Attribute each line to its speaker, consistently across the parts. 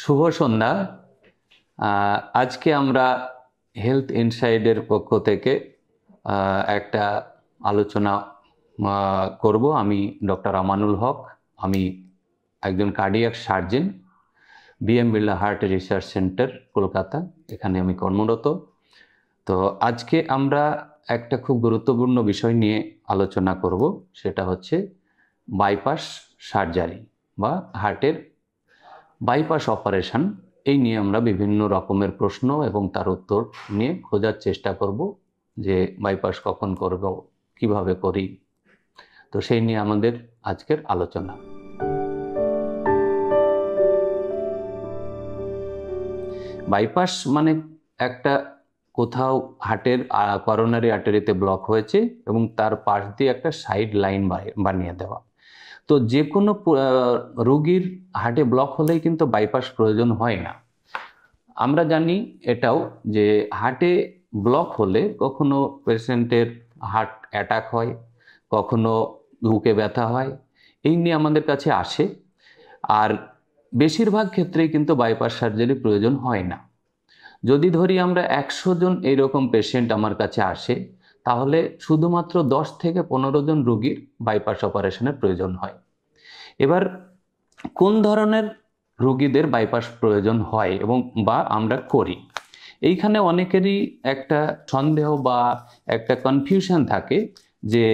Speaker 1: শুভ সন্ধ্যা। আজকে আমরা হেলথ ইনসাইডের পক্ষ থেকে একটা আলোচনা করব। আমি ডক্টর আমানুল হক। আমি একজন cardiac surgeon, BM Birla heart research centre, Kolkata. এখানে আমি কর্মরত। তো আজকে আমরা একটা খুব গুরুত্বপূর্ণ বিষয় নিয়ে আলোচনা করব, সেটা হচ্ছে বাইপাস সার্জারি বা হার্টের বাইপাস অপারেশন। এই নিয়ে আমরা বিভিন্ন রকমের প্রশ্ন এবং তার উত্তর নিয়ে খোঁজার চেষ্টা করব যে বাইপাস কখন করব, কিভাবে করি। তো সেই নিয়ে আমাদের আজকের আলোচনা। বাইপাস মানে একটা কোথাও হার্টের করোনারি আর্টারিতে ব্লক হয়েছে এবং তার পাশ দিয়ে একটা সাইড লাইন বানিয়ে দেওয়া। তো যে কোনো রোগীর হার্টে ব্লক হলেই কিন্তু বাইপাস প্রয়োজন হয় না। আমরা জানি এটাও যে হার্টে ব্লক হলে কখনো পেশেন্টের হার্ট অ্যাটাক হয়, কখনো বুকে ব্যথা হয়, এই নিয়ে আমাদের কাছে আসে। আর বেশিরভাগ ক্ষেত্রেই কিন্তু বাইপাস সার্জারি প্রয়োজন হয় না। যদি ধরি আমরা 100 জন এইরকম পেশেন্ট আমার কাছে আসে, তাহলে শুধুমাত্র 10 থেকে 15 জন রোগীর বাইপাস অপারেশনের প্রয়োজন হয়। এবার কোন ধরনের রোগীদের বাইপাস প্রয়োজন হয় এবং বা আমরা করি, এইখানে অনেকেরই একটা সন্দেহ বা একটা কনফিউশন থাকে যে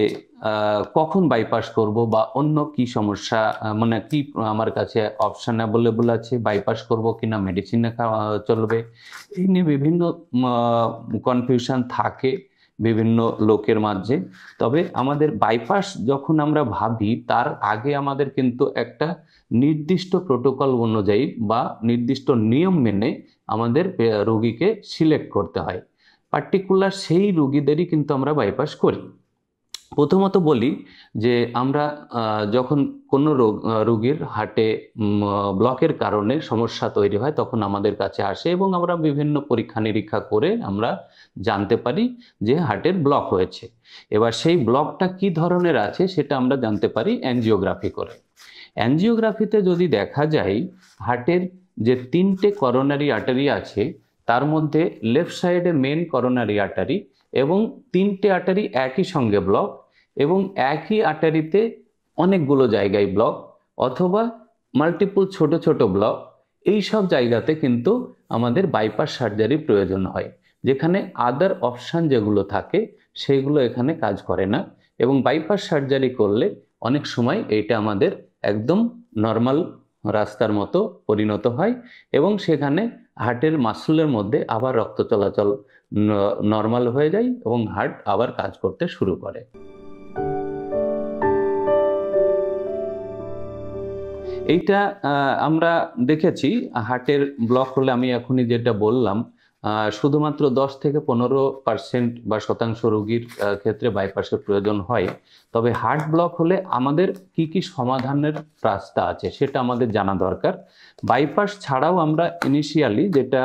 Speaker 1: কখন বাইপাস করব বা অন্য কি সমস্যা, মানে কি আমার কাছে অপশন অ্যাভেলেবল আছে, বাইপাস করব কিনা মেডিসিনে চলবে। এই নিয়ে বিভিন্ন কনফিউশন থাকে বিভিন্ন লোকের মাঝে। তবে আমাদের বাইপাস যখন আমরা ভাবি, তার আগে আমাদের কিন্তু একটা নির্দিষ্ট প্রোটোকল অনুযায়ী বা নির্দিষ্ট নিয়ম মেনে আমাদের রোগীকে সিলেক্ট করতে হয়। পার্টিকুলার সেই রোগীদেরই কিন্তু আমরা বাইপাস করি। প্রথমত বলি যে আমরা যখন কোনো রোগীর হার্টে ব্লকের কারণে সমস্যা তৈরি হয়, তখন আমাদের কাছে আসে এবং আমরা বিভিন্ন পরীক্ষা নিরীক্ষা করে আমরা জানতে পারি যে হার্টের ব্লক হয়েছে। এবার সেই ব্লকটা কি ধরনের আছে সেটা আমরা জানতে পারি অ্যাঞ্জিওগ্রাফি করে। অ্যাঞ্জিওগ্রাফিতে যদি দেখা যায় হার্টের যে 3টে করোনারি আর্টারি আছে, তার মধ্যে লেফট সাইডে মেন করোনারি আর্টারি এবং 3টে আর্টারি একই সঙ্গে ব্লক এবং একই আর্টারিতে অনেকগুলো জায়গায় ব্লক অথবা মাল্টিপল ছোট ছোট ব্লক, এই সব জায়গাতে কিন্তু আমাদের বাইপাস সার্জারি প্রয়োজন হয়, যেখানে আদার অপশান যেগুলো থাকে সেগুলো এখানে কাজ করে না। এবং বাইপাস সার্জারি করলে অনেক সময় এইটা আমাদের একদম নর্মাল রাস্তার মতো পরিণত হয় এবং সেখানে হার্টের মাসলের মধ্যে আবার রক্ত চলাচল নর্মাল হয়ে যায় এবং হার্ট আবার কাজ করতে শুরু করে। এইটা আমরা দেখেছি হার্টের ব্লক হলে, আমি এখনই যেটা বললাম, শুধুমাত্র 10 থেকে 15% বা শতাংশ রোগীর ক্ষেত্রে বাইপাসের প্রয়োজন হয়। তবে হার্ট ব্লক হলে আমাদের কি কি সমাধানের রাস্তা আছে সেটা আমাদের জানা দরকার। বাইপাস ছাড়াও আমরা ইনিশিয়ালি যেটা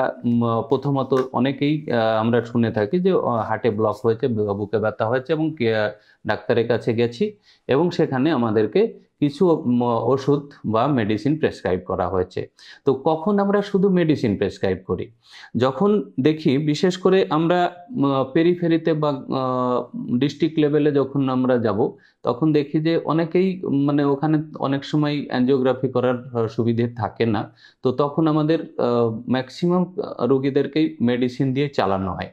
Speaker 1: প্রথমত অনেকেই আমরা শুনে থাকি যে হার্টে ব্লক হয়েছে, বুকে ব্যথা হয়েছে এবং ডাক্তারের কাছে গেছি এবং সেখানে আমাদেরকে কিছু ওষুধ বা মেডিসিন প্রেসক্রাইব করা হয়েছে। তো কখন আমরা শুধু মেডিসিন প্রেসক্রাইব করি, যখন দেখি বিশেষ করে আমরা পেরিফেরিতে বা ডিস্ট্রিক্ট লেভেলে যখন আমরা যাব, তখন দেখি যে অনেকেই মানে ওখানে অনেক সময় অ্যাঞ্জিওগ্রাফি করার সুবিধে থাকে না। তো তখন আমাদের ম্যাক্সিমাম রোগীদেরকেই মেডিসিন দিয়ে চালানো হয়।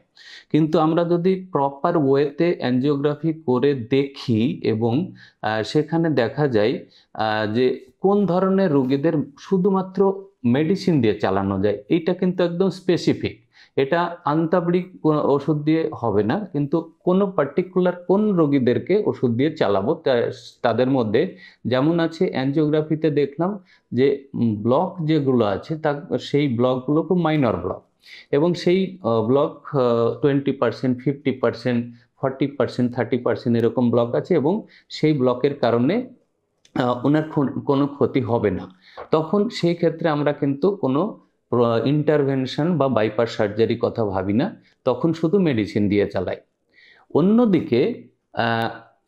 Speaker 1: কিন্তু আমরা যদি প্রপার ওয়েতে অ্যাঞ্জিওগ্রাফি করে দেখি এবং সেখানে দেখা যায় যে কোন ধরনের রোগীদের শুধুমাত্র মেডিসিন দিয়ে চালানো যায়, এইটা কিন্তু একদম স্পেসিফিক। এটা আনতাবড়ি ওষুধ দিয়ে হবে না, কিন্তু কোনো পার্টিকুলার কোন রোগীদেরকে ওষুধ দিয়ে চালাবো তাদের মধ্যে যেমন আছে অ্যাঞ্জিওগ্রাফিতে দেখলাম যে ব্লক যেগুলো আছে তা সেই ব্লকগুলো খুব মাইনর ব্লক এবং সেই ব্লক 20%, 50%, 40%, 30% এরকম ব্লক আছে এবং সেই ব্লকের কারণে ওনার কোনো ক্ষতি হবে না। তখন সেই ক্ষেত্রে আমরা কিন্তু কোনো ইন্টারভেনশন বা বাইপাস সার্জারি কথা ভাবি না, তখন শুধু মেডিসিন দিয়ে চালাই। অন্যদিকে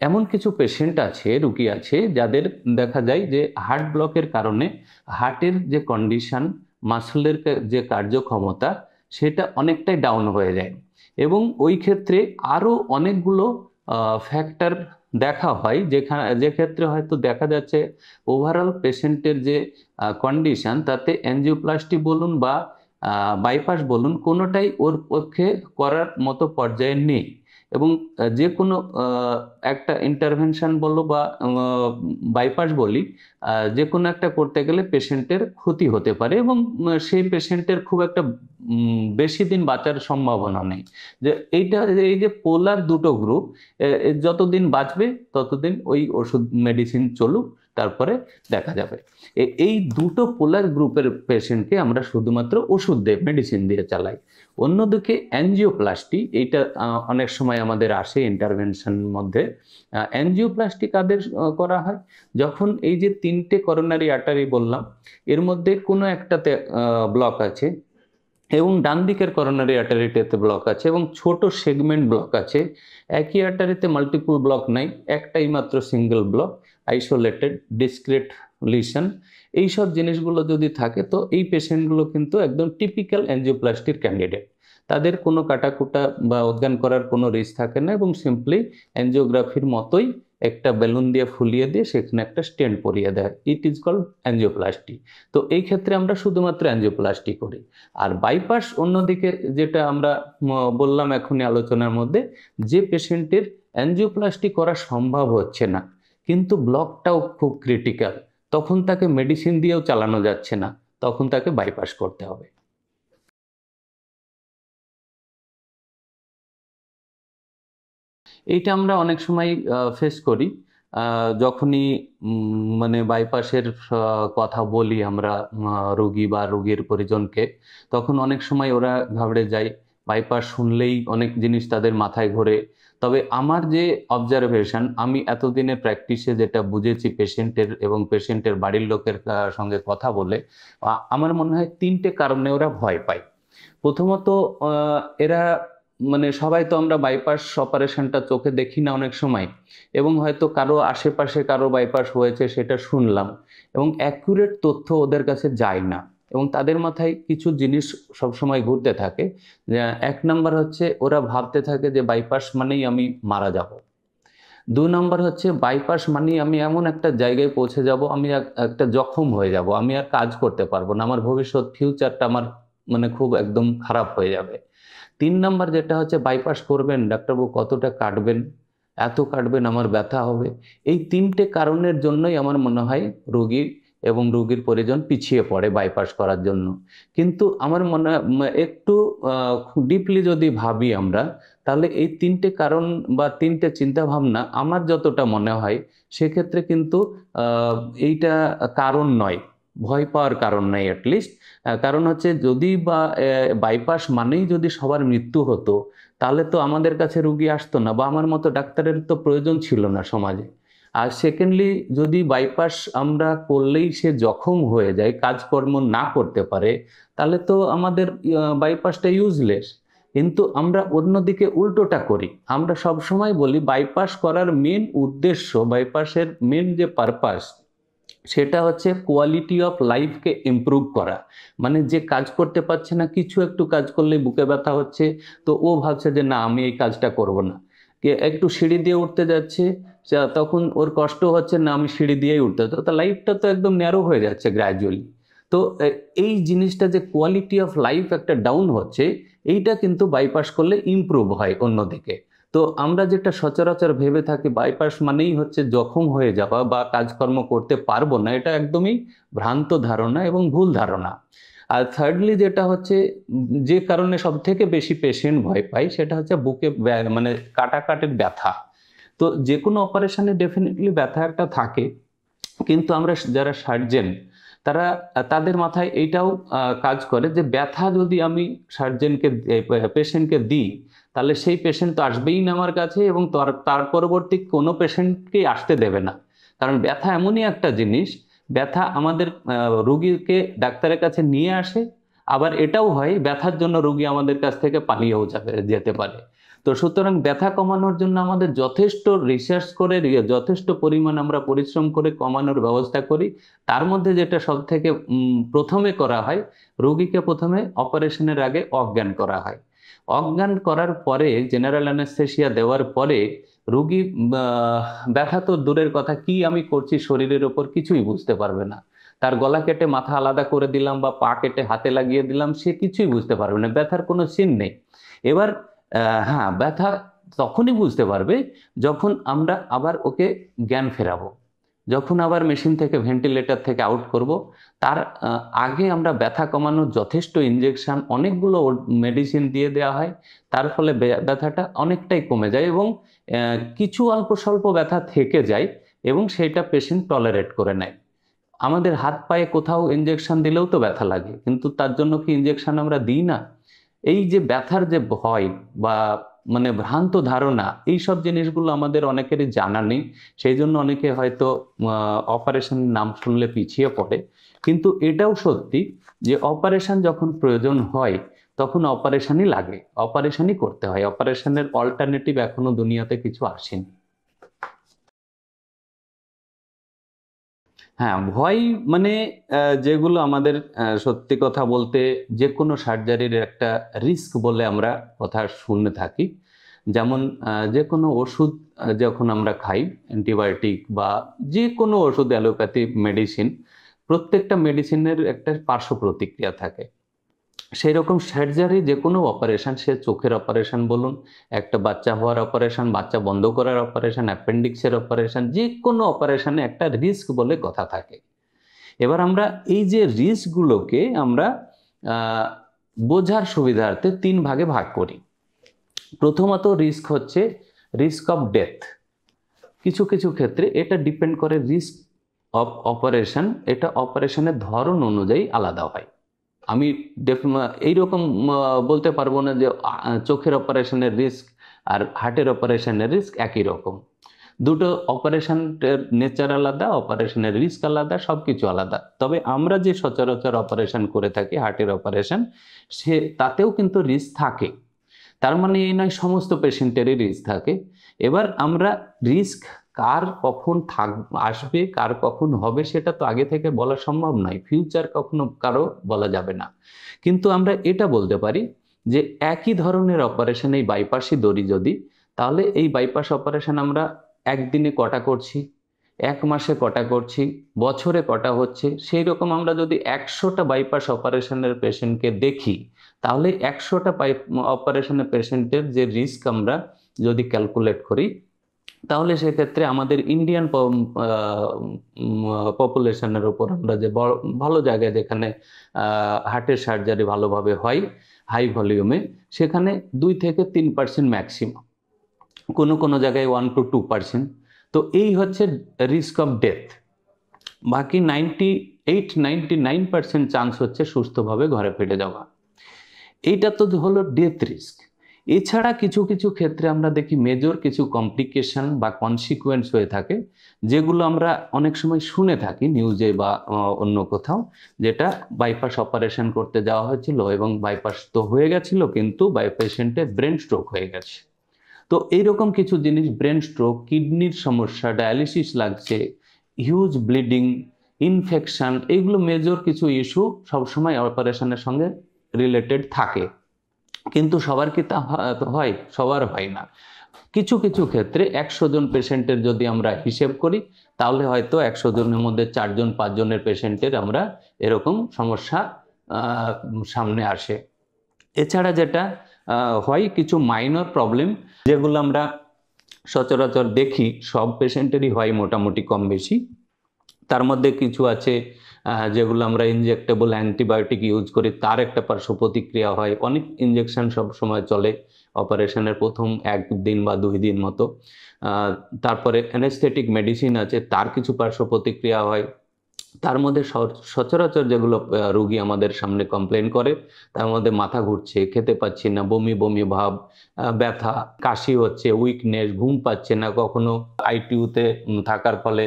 Speaker 1: এমন কিছু পেশেন্ট আছে, রোগী আছে, যাদের দেখা যায় যে হার্ট ব্লকের কারণে হার্টের যে কন্ডিশন মাসলের যে কার্যক্ষমতা সেটা অনেকটাই ডাউন হয়ে যায়। এবং ওই ক্ষেত্রে আরও অনেকগুলো ফ্যাক্টর দেখা হয়, যে ক্ষেত্রে হয়তো দেখা যাচ্ছে ওভারঅল পেশেন্টের যে কন্ডিশন, তাতে অ্যাঞ্জিওপ্লাস্টি বলুন বা বাইপাস বলুন, কোনোটাই ওর পক্ষে করার মতো পর্যায়ে নেই। এবং যে কোনো একটা ইন্টারভেনশন বলো বা বাইপাস বলি, যে কোনো একটা করতে গেলে পেশেন্টের ক্ষতি হতে পারে এবং সেই পেশেন্টের খুব একটা বেশি দিন বাঁচার সম্ভাবনা নেই। যে এই যে পোলার দুটো গ্রুপ, যতদিন বাঁচবে ততদিন ওই ওষুধ মেডিসিন চলুক, তারপরে দেখা যাবে। এই দুটো পোলার গ্রুপের পেশেন্টকে আমরা শুধুমাত্র ওষুধ দিয়ে, মেডিসিন দিয়ে চালাই। অন্যদিকে অ্যাঞ্জিওপ্লাস্টি, এইটা অনেক সময় আমাদের আসে ইন্টারভেনশন মধ্যে। অ্যাঞ্জিওপ্লাস্টি কাদের করা হয়? যখন এই যে 3টে করোনারি আর্টারি বললাম, এর মধ্যে কোনো একটাতে ব্লক আছে এবং ডান দিকের করোনারি আর্টারিতে ব্লক আছে এবং ছোট সেগমেন্ট ব্লক আছে। একই আর্টারিতে মাল্টিপল ব্লক নাই, একটাই মাত্র single block, isolated discrete lesion. এইসব জিনিসগুলো যদি থাকে, তো এই পেশেন্টগুলো কিন্তু একদম টিপিক্যাল অ্যাঞ্জিওপ্লাস্টির ক্যান্ডিডেট। তাদের কোনো কাটাকুটা বা অজ্ঞান করার কোনো রিস্ক থাকে না এবং সিম্পলি অ্যাঞ্জিওগ্রাফির মতোই একটা বেলুন দিয়ে ফুলিয়ে দিয়ে সেখানে একটা স্টেন্ট পরিয়ে দেয়। It is called angioplasty. তো এই ক্ষেত্রে আমরা শুধুমাত্র অ্যাঞ্জিওপ্লাস্টি করি। আর বাইপাস অন্যদিকে, যেটা আমরা বললাম এখনই আলোচনার মধ্যে, যে পেশেন্টের অ্যাঞ্জিওপ্লাস্টি করা সম্ভব হচ্ছে না কিন্তু ব্লকটাও খুব ক্রিটিক্যাল, তখন তাকে মেডিসিন দিয়েও চালানো যাচ্ছে না, তখন তাকে বাইপাস করতে হবে। এইটা আমরা অনেক সময় ফেস করি। যখনই মানে বাইপাসের কথা বলি আমরা রোগী বা রোগীর পরিজনকে, তখন অনেক সময় ওরা ঘাবড়ে যায়। বাইপাস শুনলেই অনেক জিনিস তাদের মাথায় ঘোরে। তবে আমার যে অবজারভেশন, আমি এতদিনের প্র্যাকটিসে যেটা বুঝেছি পেশেন্টের এবং পেশেন্টের বাড়ির লোকের সঙ্গে কথা বলে, আমার মনে হয় 3টে কারণে ওরা ভয় পায়। প্রথমত, এরা মানে সবাই তো আমরা বাইপাস অপারেশনটা চোখে দেখি না অনেক সময়, এবং হয়তো কারো আশেপাশে কারো বাইপাস হয়েছে সেটা শুনলাম, এবং অ্যাকুরেট তথ্য ওদের কাছে যায় না এবং তাদের মাথায় কিছু জিনিস সবসময় ঘুরতে থাকে। 1 নাম্বার হচ্ছে ওরা ভাবতে থাকে যে বাইপাস মানেই আমি মারা যাব। 2 নাম্বার হচ্ছে বাইপাস মানেই আমি এমন একটা জায়গায় পৌঁছে যাব, আমি একটা জখম হয়ে যাব, আমি আর কাজ করতে পারবো না, আমার ভবিষ্যৎ ফিউচারটা আমার মানে খুব একদম খারাপ হয়ে যাবে। 3 নাম্বার যেটা হচ্ছে, বাইপাস করবেন ডাক্তারবাবু, কতটা কাটবেন? এত কাটবেন, আমার ব্যথা হবে। এই 3টে কারণের জন্যই আমার মনে হয় রোগী এবং রোগীর পরিজন পিছিয়ে পড়ে বাইপাস করার জন্য। কিন্তু আমার মনে হয় একটু ডিপলি যদি ভাবি আমরা, তাহলে এই 3টে কারণ বা 3টে চিন্তাভাবনা আমার যতটা মনে হয়, সেক্ষেত্রে কিন্তু এইটা কারণ নয়, ভয় পাওয়ার কারণ নাই অ্যাটলিস্ট। কারণ হচ্ছে, যদি বা বাইপাস মানেই যদি সবার মৃত্যু হতো, তাহলে তো আমাদের কাছে রুগী আসতো না বা আমার মতো ডাক্তারের তো প্রয়োজন ছিল না সমাজে। আর সেকেন্ডলি, যদি বাইপাস আমরা করলেই সে জখম হয়ে যায়, কাজকর্ম না করতে পারে, তাহলে তো আমাদের বাইপাসটা ইউজলেস। কিন্তু আমরা অন্যদিকে উল্টোটা করি। আমরা সব সময় বলি বাইপাস করার মেন উদ্দেশ্য, বাইপাসের মেন যে পারপাস, সেটা হচ্ছে কোয়ালিটি অফ লাইফকে ইমপ্রুভ করা। মানে যে কাজ করতে পারছে না, কিছু একটু কাজ করলে বুকে ব্যথা হচ্ছে, তো ও ভাবছে যে না, আমি এই কাজটা করব না। কে একটু সিঁড়ি দিয়ে উঠতে যাচ্ছে, তখন ওর কষ্ট হচ্ছে, না আমি সিঁড়ি দিয়েই উঠতে, তো লাইফটা তো একদম ন্যারো হয়ে যাচ্ছে গ্র্যাজুয়ালি। তো এই জিনিসটা যে কোয়ালিটি অফ লাইফ একটা ডাউন হচ্ছে, এইটা কিন্তু বাইপাস করলে ইমপ্রুভ হয় অন্যদিকে। তো আমরা যেটা সচরাচর ভেবে থাকি বাইপাস মানেই হচ্ছে জখম হয়ে যাওয়া বা কাজকর্ম করতে পারবো না, এটা একদমই ভ্রান্ত ধারণা এবং ভুল ধারণা। আর থার্ডলি যেটা হচ্ছে, যে কারণে সব থেকে বেশি পেশেন্ট ভয় পায়, সেটা হচ্ছে বুকে মানে কাটাকাটির ব্যথা। তো যে কোনো অপারেশনে ডেফিনেটলি ব্যথা একটা থাকে, কিন্তু আমরা যারা সার্জেন, তারা তাদের মাথায় এইটাও কাজ করে যে ব্যথা যদি আমি সার্জেনকে পেশেন্টকে দিই, তাহলে সেই পেশেন্ট তো আসবেই না আমার কাছে এবং তার পরবর্তী কোনো পেশেন্টকেই আসতে দেবে না। কারণ ব্যথা এমনই একটা জিনিস, ব্যথা আমাদের রুগীকে ডাক্তারের কাছে নিয়ে আসে, আবার এটাও হয় ব্যথার জন্য রুগী আমাদের কাছ থেকে পালিয়েও যেতে পারে। তো সুতরাং ব্যথা কমানোর জন্য আমাদের যথেষ্ট রিসার্চ করে যথেষ্ট পরিমাণ আমরা পরিশ্রম করে কমানোর ব্যবস্থা করি। তার মধ্যে যেটা সব থেকে প্রথমে করা হয়, রোগীকে প্রথমে অপারেশনের আগে অজ্ঞান করা হয়। অজ্ঞান করার পরে জেনারেল অ্যানেস্থেসিয়া দেওয়ার পরে রোগী ব্যথা তো দূরের কথা, কি আমি করছি শরীরের ওপর কিছুই বুঝতে পারবে না। তার গলা কেটে মাথা আলাদা করে দিলাম বা পা কেটে হাতে লাগিয়ে দিলাম, সে কিছুই বুঝতে পারবে না, ব্যথার কোনো চিহ্ন নেই। এবার হ্যাঁ, ব্যথা তখনই বুঝতে পারবে যখন আমরা আবার ওকে জ্ঞান ফেরাবো, যখন আবার মেশিন থেকে ভেন্টিলেটর থেকে আউট করব। তার আগে আমরা ব্যথা কমানোর যথেষ্ট ইনজেকশন, অনেকগুলো মেডিসিন দিয়ে দেওয়া হয়। তার ফলে ব্যথাটা অনেকটাই কমে যায় এবং কিছু অল্প স্বল্প ব্যথা থেকে যায় এবং সেটা পেশেন্ট টলারেট করে নেয়। আমাদের হাত পায়ে কোথাও ইনজেকশন দিলেও তো ব্যথা লাগে, কিন্তু তার জন্য কি ইনজেকশন আমরা দিই না? এই যে ব্যথার যে ভয় বা মানে ভ্রান্ত ধারণা, এই সব জিনিসগুলো আমাদের অনেকেরই জানা নেই। সেই জন্য অনেকে হয়তো অপারেশনের নাম শুনলে পিছিয়ে পড়ে। কিন্তু এটাও সত্যি যে অপারেশন যখন প্রয়োজন হয় তখন অপারেশনই লাগে, অপারেশনই করতে হয়। অপারেশনের অল্টারনেটিভ এখনো দুনিয়াতে কিছু আসেনি। হ্যাঁ, ভয় মানে যেগুলো আমাদের সত্যি কথা বলতে যে কোনো সার্জারির একটা রিস্ক বলে আমরা কথা শুনে থাকি। যেমন যে কোনো ওষুধ যখন আমরা খাই, অ্যান্টিবায়োটিক বা যে কোনো ওষুধ, অ্যালোপ্যাথি মেডিসিন, প্রত্যেকটা মেডিসিনের একটা পার্শ্ব প্রতিক্রিয়া থাকে। সেই রকম সার্জারি যে কোনো অপারেশন, সে চোখের অপারেশন বলুন, একটা বাচ্চা হওয়ার অপারেশন, বাচ্চা বন্ধ করার অপারেশন, অ্যাপেন্ডিক্সের অপারেশন, যে কোনো অপারেশনে একটা রিস্ক বলে কথা থাকে। এবার আমরা এই যে রিস্কগুলোকে আমরা বোঝার সুবিধার্থে 3 ভাগে ভাগ করি। প্রথমত রিস্ক হচ্ছে রিস্ক অফ ডেথ। কিছু কিছু ক্ষেত্রে এটা ডিপেন্ড করে রিস্ক অফ অপারেশন, এটা অপারেশনের ধরন অনুযায়ী আলাদা হয়। আমি এইরকম বলতে পারবো না যে চোখের অপারেশনের রিস্ক আর হার্টের অপারেশনের রিস্ক একই রকম। দুটো অপারেশনের নেচার আলাদা, অপারেশনের রিস্ক আলাদা, সব কিছু আলাদা। তবে আমরা যে সচরাচর অপারেশন করে থাকি, হার্টের অপারেশন, তাতেও কিন্তু রিস্ক থাকে। তার মানে এই নয় সমস্ত পেশেন্টেরই রিস্ক থাকে। এবার আমরা রিস্ক কার কখন আসবে, কার কখন হবে, সেটা তো আগে থেকে বলা সম্ভব নয়। ফিউচার কখনো কারো বলা যাবে না। কিন্তু আমরা এটা বলতে পারি যে একই ধরনের অপারেশন, এই বাইপাসই ধরি যদি, তাহলে এই বাইপাস অপারেশন আমরা একদিনে কটা করছি, 1 মাসে কটা করছি, বছরে কটা হচ্ছে, সেই রকম আমরা যদি 100টা বাইপাস অপারেশনের পেশেন্টকে দেখি, তাহলে 100টা অপারেশনের পেশেন্টের যে রিস্ক আমরা যদি ক্যালকুলেট করি, তাহলে সেক্ষেত্রে আমাদের ইন্ডিয়ান পপুলেশনের উপর আমরা যে ভালো জায়গায় যেখানে হার্টের সার্জারি ভালোভাবে হয় হাই ভলিউমে, সেখানে 2 থেকে 3% ম্যাক্সিমাম, কোনো কোনো জায়গায় 1 to 2%। তো এই হচ্ছে রিস্ক অফ ডেথ। বাকি 98-99% চান্স হচ্ছে সুস্থভাবে ঘরে ফিরে যাওয়া। এইটা তো হলো ডেথ রিস্ক। এছাড়া কিছু কিছু ক্ষেত্রে আমরা দেখি মেজর কিছু কমপ্লিকেশন বা কনসিকুয়েন্স হয়ে থাকে, যেগুলো আমরা অনেক সময় শুনে থাকি নিউজে বা অন্য কোথাও, যেটা বাইপাস অপারেশন করতে যাওয়া হয়েছিল এবং বাইপাস তো হয়ে গেছিল, কিন্তু পেশেন্টের ব্রেন স্ট্রোক হয়ে গেছে। তো এইরকম কিছু জিনিস, ব্রেন স্ট্রোক, কিডনির সমস্যা, ডায়ালিসিস লাগছে, হিউজ ব্লিডিং, ইনফেকশন, এইগুলো মেজর কিছু ইস্যু সবসময় অপারেশনের সঙ্গে রিলেটেড থাকে। কিন্তু সবার কি তা হয়? সবার হয় না। কিছু কিছু ক্ষেত্রে 100 জন পেশেন্টের যদি আমরা হিসেব করি, তাহলে হয়তো 100 জনের মধ্যে 4 জন 5 জনের পেশেন্টের আমরা এরকম সমস্যা সামনে আসে। এছাড়া যেটা হয়, কিছু মাইনর প্রবলেম, যেগুলো আমরা সচরাচর দেখি সব পেশেন্টেরই হয় মোটামুটি কম বেশি। তার মধ্যে কিছু আছে যেগুলো আমরা ইনজেক্টেবল অ্যান্টিবায়োটিক ইউজ করি, তার একটা পার্শ্ব প্রতিক্রিয়া হয়। অনেক ইনজেকশন সব সময় চলে অপারেশনের প্রথম 1 দিন বা 2 দিন মতো। তারপরে অ্যানেস্থেটিক মেডিসিন আছে, তার কিছু পার্শ্ব প্রতিক্রিয়া হয়। তার মধ্যে সচরাচর যেগুলো রোগী আমাদের সামনে কমপ্লেন করে, তার মধ্যে মাথা ঘুরছে, খেতে পাচ্ছি না, বমি বমি ভাব, ব্যথা, কাশি হচ্ছে, উইকনেস, ঘুম পাচ্ছে না, কখনো আইটিইউতে থাকার ফলে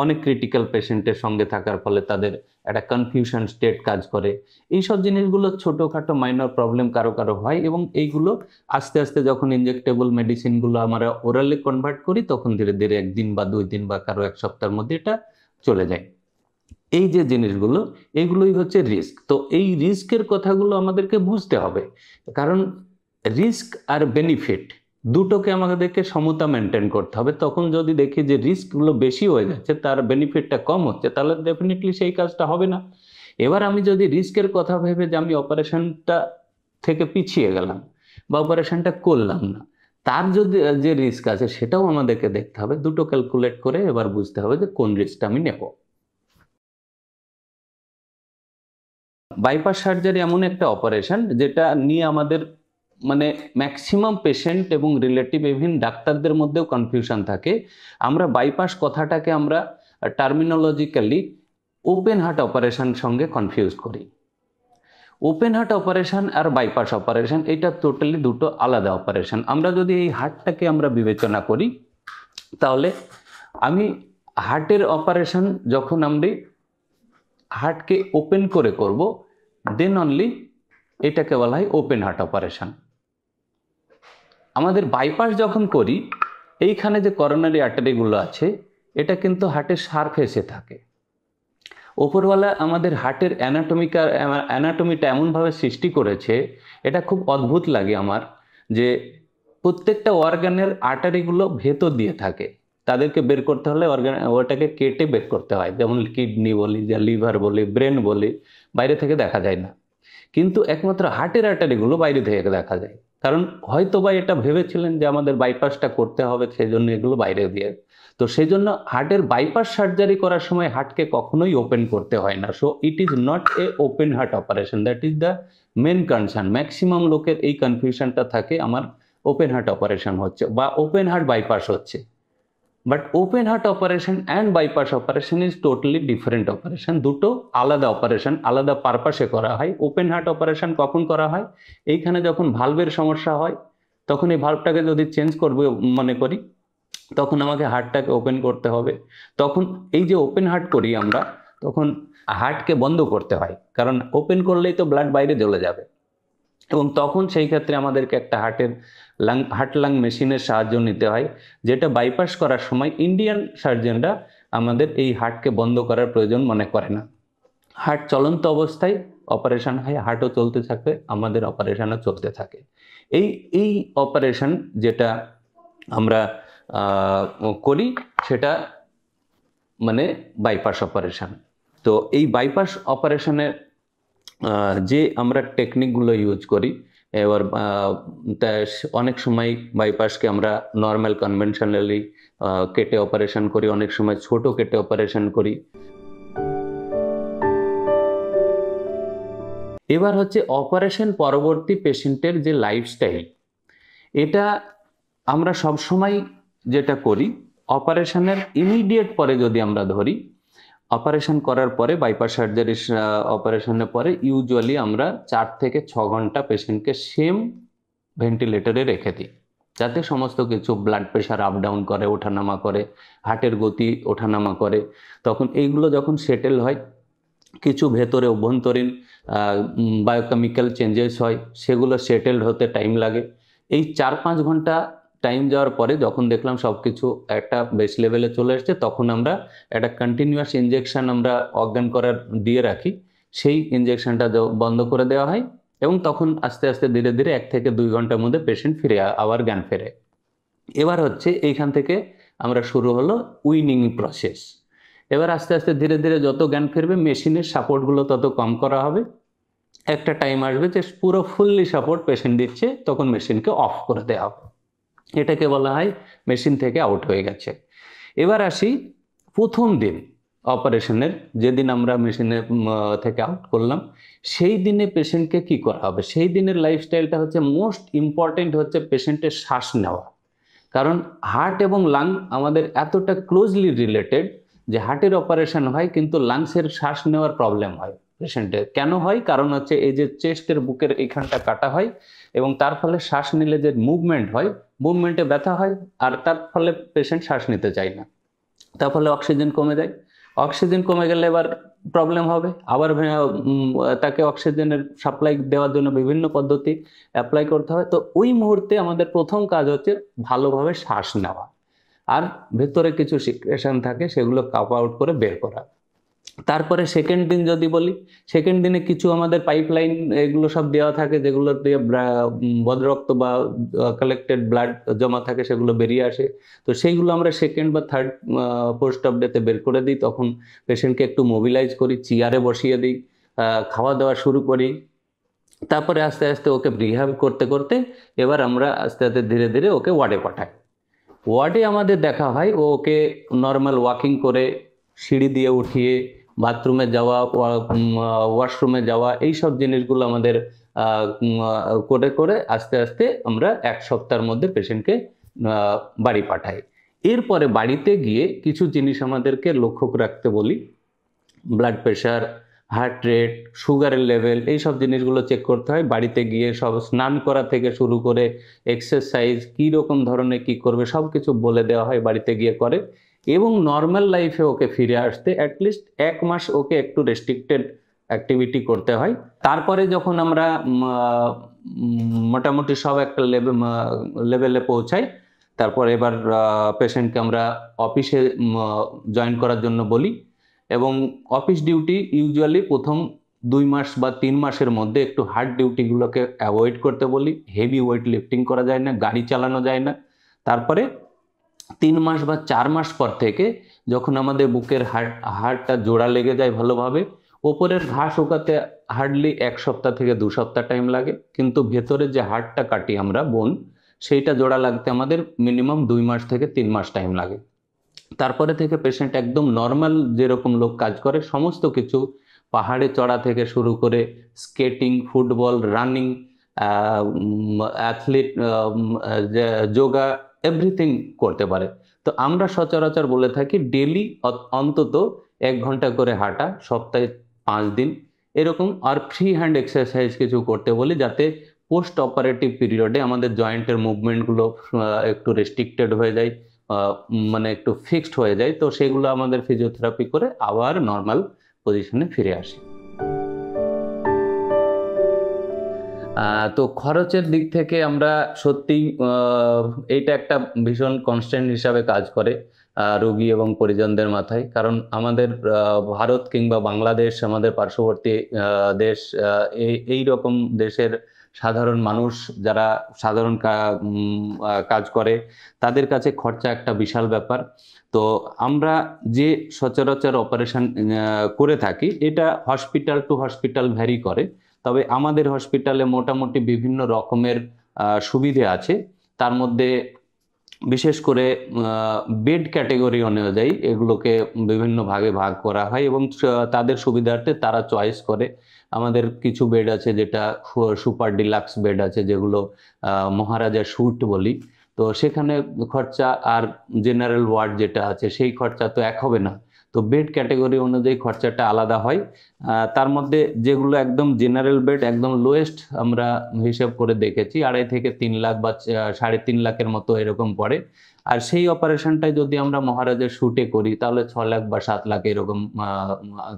Speaker 1: অনেক ক্রিটিক্যাল পেশেন্টের সঙ্গে থাকার ফলে তাদের একটা কনফিউশন স্টেট কাজ করে। এইসব জিনিসগুলো ছোটোখাটো মাইনর প্রবলেম কারো কারো হয়, এবং এইগুলো আস্তে আস্তে যখন ইনজেক্টেবল মেডিসিনগুলো আমরা ওরালে কনভার্ট করি তখন ধীরে ধীরে 1 দিন বা 2 দিন বা কারো 1 সপ্তাহের মধ্যে এটা চলে যায়। এই যে জিনিসগুলো, এইগুলোই হচ্ছে রিস্ক। তো এই রিস্কের কথাগুলো আমাদেরকে বুঝতে হবে, কারণ রিস্ক আর বেনিফিট দুটোকে আমাদেরকে সমতা মেনটেন করতে হবে। তখন যদি দেখি যে রিস্কগুলো বেশি হয়ে যাচ্ছে, তার বেনিফিটটা কম হচ্ছে, তাহলে ডেফিনেটলি সেই কাজটা হবে না। এবার আমি যদি রিস্কের কথা ভেবে যে আমি অপারেশনটা থেকে পিছিয়ে গেলাম বা অপারেশনটা করলাম না, তার যদি যে রিস্ক আছে সেটাও আমাদেরকে দেখতে হবে। দুটো ক্যালকুলেট করে এবার বুঝতে হবে যে কোন রিস্কটা আমি নেব। বাইপাস সার্জারি এমন একটা অপারেশন যেটা নিয়ে আমাদের মানে ম্যাক্সিমাম পেশেন্ট এবং রিলেটিভ ইভেন ডাক্তারদের মধ্যেও কনফিউশন থাকে। আমরা বাইপাস কথাটাকে আমরা টার্মিনোলজিক্যালি ওপেন হার্ট অপারেশন সঙ্গে কনফিউজ করি। ওপেন হার্ট অপারেশন আর বাইপাস অপারেশন এটা টোটালি দুটো আলাদা অপারেশন। আমরা যদি এই হার্টটাকে আমরা বিবেচনা করি, তাহলে আমি হার্টের অপারেশন যখন আমরা হার্টকে ওপেন করে করব, দেন অনলি এটাকে বলা হয় ওপেন হার্ট অপারেশন। আমাদের বাইপাস যখন করি, এইখানে যে করোনারি আর্টারিগুলো আছে এটা কিন্তু হার্টের সারফেসে থাকে। ওপরওয়ালা আমাদের হার্টের অ্যানাটমিটা এমনভাবে সৃষ্টি করেছে, এটা খুব অদ্ভুত লাগে আমার, যে প্রত্যেকটা অর্গানের আর্টারিগুলো ভেতর দিয়ে থাকে। তাদেরকে বের করতে হলে ওটাকে কেটে বের করতে হয়, যেমন কিডনি বলি, যা লিভার বলি, ব্রেন বলি, বাইরে থেকে দেখা যায় না। কিন্তু একমাত্র হার্টের আর্টারিগুলো বাইরে থেকে দেখা যায়, কারণ হয়তো বা এটা ভেবেছিলেন যে আমাদের বাইপাসটা করতে হবে, সেই জন্য এগুলো বাইরে দিয়ে। তো সেই জন্য হার্টের বাইপাস সার্জারি করার সময় হার্টকে কখনোই ওপেন করতে হয় না। So it is not a open heart operation, that is the main concern. Maximum লোকের এই কনফিউশনটা থাকে, আমার ওপেন হার্ট অপারেশন হচ্ছে বা ওপেন হার্ট বাইপাস হচ্ছে। But open heart operation and bypass operation is totally different operation. দুটো আলাদা operation, আলাদা পারপাসে করা হয়। ওপেন হার্ট অপারেশন কখন করা হয়? এইখানে যখন ভালভের সমস্যা হয়, তখন এই ভালভটাকে যদি চেঞ্জ করবে মনে করি, তখন আমাকে হার্টটাকে ওপেন করতে হবে। তখন এই যে ওপেন হার্ট করি আমরা, তখন হার্টকে বন্ধ করতে হয়, কারণ ওপেন করলেই তো ব্লাড বাইরে চলে যাবে। এবং তখন সেই ক্ষেত্রে আমাদেরকে একটা হার্ট লাং মেশিনের সাহায্য নিতে হয়, যেটা বাইপাস করার সময় ইন্ডিয়ান সার্জনরা আমাদের এই হার্টকে বন্ধ করার প্রয়োজন মনে করে না। হার্ট চলন্ত অবস্থায় অপারেশন হয়, হার্টও চলতে থাকে, আমাদের অপারেশনও চলতে থাকে। এই অপারেশন যেটা আমরা করি সেটা মানে বাইপাস অপারেশন। তো এই বাইপাস অপারেশনের যে আমরা টেকনিকগুলো ইউজ করি, এবার অনেক সময় বাইপাসকে আমরা নর্মাল কনভেনশনালি কেটে অপারেশন করি, অনেক সময় ছোট কেটে অপারেশন করি। এবার হচ্ছে অপারেশন পরবর্তী পেশেন্টের যে লাইফস্টাইল, এটা আমরা সবসময় যেটা করি, অপারেশনের ইমিডিয়েট পরে যদি আমরা ধরি, অপারেশন করার পরে বাইপাস সার্জারি অপারেশনের পরে ইউজুয়ালি আমরা 4 থেকে 6 ঘন্টা পেশেন্টকে সেম ভেন্টিলেটরে রেখে দিই, যাতে সমস্ত কিছু ব্লাড প্রেশার আপ ডাউন করে, ওঠানামা করে, হার্টের গতি ওঠানামা করে। তখন এইগুলো যখন সেটেল হয়, কিছু ভেতরে অভ্যন্তরীণ বায়োকেমিক্যাল চেঞ্জেস হয়, সেগুলো সেটেলড হতে টাইম লাগে। এই 4-5 ঘন্টা টাইম যাওয়ার পরে যখন দেখলাম সব কিছু একটা বেস লেভেলে চলে এসছে, তখন আমরা একটা কন্টিনিউয়াস ইনজেকশন আমরা অজ্ঞান করার দিয়ে রাখি, সেই ইনজেকশনটা বন্ধ করে দেওয়া হয়, এবং তখন আস্তে আস্তে ধীরে ধীরে 1 থেকে 2 ঘন্টার মধ্যে পেশেন্ট ফিরে আবার জ্ঞান ফেরে। এবার হচ্ছে এইখান থেকে আমরা শুরু হলো উইনিং প্রসেস। এবার আস্তে আস্তে ধীরে ধীরে যত জ্ঞান ফিরবে, মেশিনের সাপোর্টগুলো তত কম করা হবে। একটা টাইম আসবে যে পুরো ফুললি সাপোর্ট পেশেন্ট দিচ্ছে, তখন মেশিনকে অফ করে দেওয়া হবে। এটাকে বলা হয় মেশিন থেকে আউট হয়ে গেছে। এবার আসি প্রথম দিন অপারেশনের, যেদিন আমরা মেশিনে থেকে আউট করলাম, সেই দিনে পেশেন্টকে কি করা হবে? সেই দিনের লাইফস্টাইলটা হচ্ছে মোস্ট ইম্পর্টেন্ট, হচ্ছে পেশেন্টের শ্বাস নেওয়া। কারণ হার্ট এবং লাং আমাদের এতটা ক্লোজলি রিলেটেড যে হার্টের অপারেশন হয় কিন্তু লাংসের শ্বাস নেওয়ার প্রবলেম হয় পেশেন্টের। কেন হয়? কারণ হচ্ছে এই যে চেস্টের বুকের এইখানটা কাটা হয়, এবং তার ফলে শ্বাস নিলে যে মুভমেন্টে ব্যথা হয়, আর তার ফলে পেশেন্ট শ্বাস নিতে চায় না। তার ফলে অক্সিজেন কমে যায়। অক্সিজেন কমে গেলে এবার প্রবলেম হবে, আবার তাকে অক্সিজেনের সাপ্লাই দেওয়ার জন্য বিভিন্ন পদ্ধতি অ্যাপ্লাই করতে হয়। তো ওই মুহূর্তে আমাদের প্রথম কাজ হচ্ছে ভালোভাবে শ্বাস নেওয়া, আর ভেতরে কিছু সিক্রেশন থাকে সেগুলো কাপ আউট করে বের করা। তারপরে সেকেন্ড দিন যদি বলি, সেকেন্ড দিনে কিছু আমাদের পাইপলাইন এগুলো সব দেওয়া থাকে, যেগুলো দিয়ে বদরক্ত বা কালেক্টেড ব্লাড জমা থাকে সেগুলো বেরিয়ে আসে। তো সেইগুলো আমরা সেকেন্ড বা থার্ড পোস্ট অফ ডেতে বের করে দিই। তখন পেশেন্টকে একটু মোবিলাইজ করি, চেয়ারে বসিয়ে দিই, খাওয়া দাওয়া শুরু করি। তারপরে আস্তে আস্তে ওকে রিহ্যাব করতে করতে এবার আমরা আস্তে আস্তে ধীরে ধীরে ওকে ওয়ার্ডে পাঠাই। ওয়ার্ডে আমাদের দেখা হয় ওকে নর্মাল ওয়াকিং করে, সিঁড়ি দিয়ে উঠিয়ে, বাথরুমে যাওয়া, ওয়াশরুমে যাওয়া, এইসব জিনিসগুলো আমাদের করে করে আস্তে আস্তে আমরা 1 সপ্তাহের মধ্যে পেশেন্টকে বাড়ি পাঠাই। এরপরে বাড়িতে গিয়ে কিছু জিনিস আমাদেরকে লক্ষ্য রাখতে বলি। ব্লাড প্রেশার, হার্ট রেট, সুগারের লেভেল, এইসব জিনিসগুলো চেক করতে হয়। বাড়িতে গিয়ে সব স্নান করা থেকে শুরু করে এক্সারসাইজ কী রকম ধরনের কী করবে সব কিছু বলে দেওয়া হয়, বাড়িতে গিয়ে করে। এবং নর্মাল লাইফে ওকে ফিরে আসতে অ্যাটলিস্ট 1 মাস ওকে একটু রেস্ট্রিক্টেড অ্যাক্টিভিটি করতে হয়। তারপরে যখন আমরা মোটামুটি সব একটা লেভেলে পৌঁছাই, তারপর এবার পেশেন্টকে আমরা অফিসে জয়েন করার জন্য বলি। এবং অফিস ডিউটি ইউজুয়ালি প্রথম 2 মাস বা 3 মাসের মধ্যে একটু হার্ড ডিউটিগুলোকে অ্যাভয়েড করতে বলি। হেভি ওয়েট লিফটিং করা যায় না, গাড়ি চালানো যায় না। তারপরে 3 মাস বা 4 মাস পর থেকে যখন আমাদের বুকের হাড়টা জোড়া লেগে যায় ভালোভাবে, ওপরের ঘা শুকাতে হার্ডলি 1 সপ্তাহ থেকে 2 সপ্তাহ টাইম লাগে, কিন্তু ভেতরে যে হাড়টা কাটি আমরা বোন, সেইটা জোড়া লাগতে আমাদের মিনিমাম 2 মাস থেকে 3 মাস টাইম লাগে। তারপরে থেকে পেশেন্ট একদম নর্মাল যেরকম লোক কাজ করে সমস্ত কিছু, পাহাড়ে চড়া থেকে শুরু করে skating, football, running, athlete, yoga, everything করতে পারে। তো আমরা সচরাচর বলে থাকি ডেলি অন্তত 1 ঘন্টা করে হাঁটা, সপ্তাহে 5 দিন এরকম, আর ফ্রি হ্যান্ড এক্সারসাইজ কিছু করতে বলি, যাতে পোস্ট অপারেটিভ পিরিয়ডে আমাদের জয়েন্টের মুভমেন্টগুলো একটু রেস্ট্রিক্টেড হয়ে যায়, মানে একটু ফিক্সড হয়ে যায়। তো সেগুলো আমাদের ফিজিওথেরাপি করে আবার নর্মাল পজিশনে ফিরে আসি। তো খরচের দিক থেকে আমরা সত্যিই এইটা একটা ভীষণ কনস্ট্যান্ট হিসাবে কাজ করে রোগী এবং পরিজনদের মাথায়। কারণ আমাদের ভারত কিংবা বাংলাদেশ, আমাদের পার্শ্ববর্তী দেশ, এই রকম দেশের সাধারণ মানুষ যারা সাধারণ কাজ করে তাদের কাছে খরচা একটা বিশাল ব্যাপার। তো আমরা যে সচরাচর অপারেশন করে থাকি এটা হসপিটাল টু হসপিটাল ভ্যারি করে। তবে আমাদের হসপিটালে মোটামুটি বিভিন্ন রকমের সুবিধে আছে। তার মধ্যে বিশেষ করে বেড ক্যাটেগরি অনুযায়ী এগুলোকে বিভিন্ন ভাগে ভাগ করা হয় এবং তাদের সুবিধার্থে তারা চয়েস করে। আমাদের কিছু বেড আছে যেটা সুপার ডিলাক্স বেড আছে, যেগুলো মহারাজা স্যুট বলি। তো সেখানে খরচা আর জেনারেল ওয়ার্ড যেটা আছে সেই খরচা তো এক হবে না। তো বেড ক্যাটেগরি অনুযায়ী খরচাটা আলাদা হয়। তার মধ্যে যেগুলো একদম জেনারেল বেড, একদম লোয়েস্ট আমরা হিসেব করে দেখেছি 2.5 থেকে 3 লাখ বা 3.5 লাখের মতো এরকম পড়ে। আর সেই অপারেশনটাই যদি আমরা মহারাজের শুটে করি তাহলে 6 লাখ বা 7 লাখ এরকম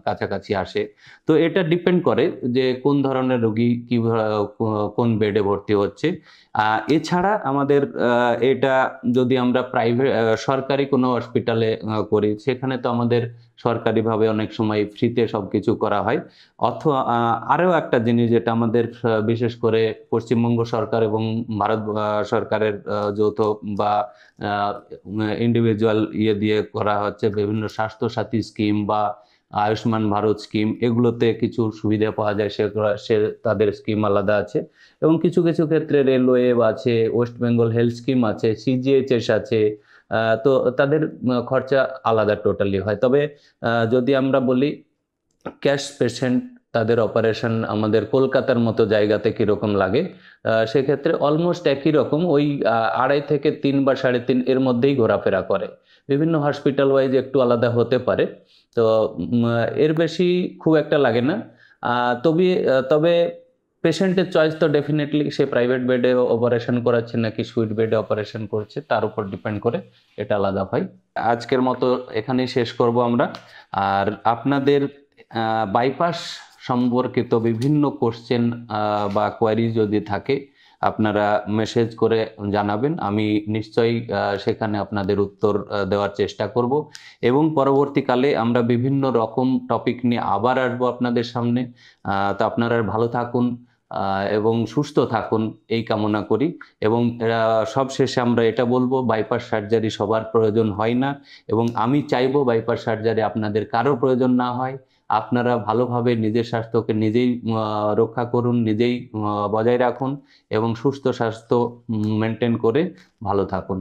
Speaker 1: কাছাকাছি আসে। তো এটা ডিপেন্ড করে যে কোন ধরনের রোগী কোন বেডে ভর্তি হচ্ছে। এছাড়া আমাদের এটা যদি আমরা প্রাইভেট সরকারি কোনো হসপিটালে করি, সেখানে তো আমাদের সরকারিভাবে অনেক সময় ফ্রিতে সবকিছু করা হয়। অথবা আরও একটা জিনিস যেটা আমাদের বিশেষ করে পশ্চিমবঙ্গ সরকার এবং ভারত সরকারের যৌথ বা ইন্ডিভিজুয়াল দিয়ে করা হচ্ছে, বিভিন্ন স্বাস্থ্যসাথী স্কিম বা আয়ুষ্মান ভারত স্কিম, এগুলোতে কিছু সুবিধা পাওয়া যায়, তাদের স্কিম আলাদা আছে। এবং কিছু কিছু ক্ষেত্রে রেলওয়ে আছে, ওয়েস্ট বেঙ্গল হেলথ স্কিম আছে, সিজিএইচএস আছে। তো তাদের খরচা আলাদা টোটালি হয়। তবে যদি আমরা বলি ক্যাশ পেশেন্ট, তাদের অপারেশন আমাদের কলকাতার মতো জায়গাতে কীরকম লাগে, সেক্ষেত্রে অলমোস্ট একই রকম, ওই 2.5 থেকে 3 বা 3.5 এর মধ্যেই ঘোরাফেরা করে। বিভিন্ন হসপিটাল ওয়াইজ একটু আলাদা হতে পারে। তো এর বেশি খুব একটা লাগে না। তবে পেশেন্টের চয়েস তো ডেফিনেটলি সে প্রাইভেট বেডে অপারেশন করাচ্ছে নাকি সুইট বেডে অপারেশন করছে তার উপর ডিপেন্ড করে এটা আলাদা হয়। আজকের মতো এখানেই শেষ করব আমরা। আর আপনাদের বাইপাস সম্পর্কিত বিভিন্ন কোশ্চেন বা কোয়ারি যদি থাকে আপনারা মেসেজ করে জানাবেন, আমি নিশ্চয়ই সেখানে আপনাদের উত্তর দেওয়ার চেষ্টা করব। এবং পরবর্তীকালে আমরা বিভিন্ন রকম টপিক নিয়ে আবার আসবো আপনাদের সামনে। তো আপনারা ভালো থাকুন এবং সুস্থ থাকুন এই কামনা করি। এবং সব শেষে আমরা এটা বলবো, বাইপাস সার্জারি সবার প্রয়োজন হয় না, এবং আমি চাইবো বাইপাস সার্জারি আপনাদের কারো প্রয়োজন না হয়। আপনারা ভালোভাবে নিজের স্বাস্থ্যকে নিজেই রক্ষা করুন, নিজেই বজায় রাখুন এবং সুস্থ স্বাস্থ্য মেনটেন করে ভালো থাকুন।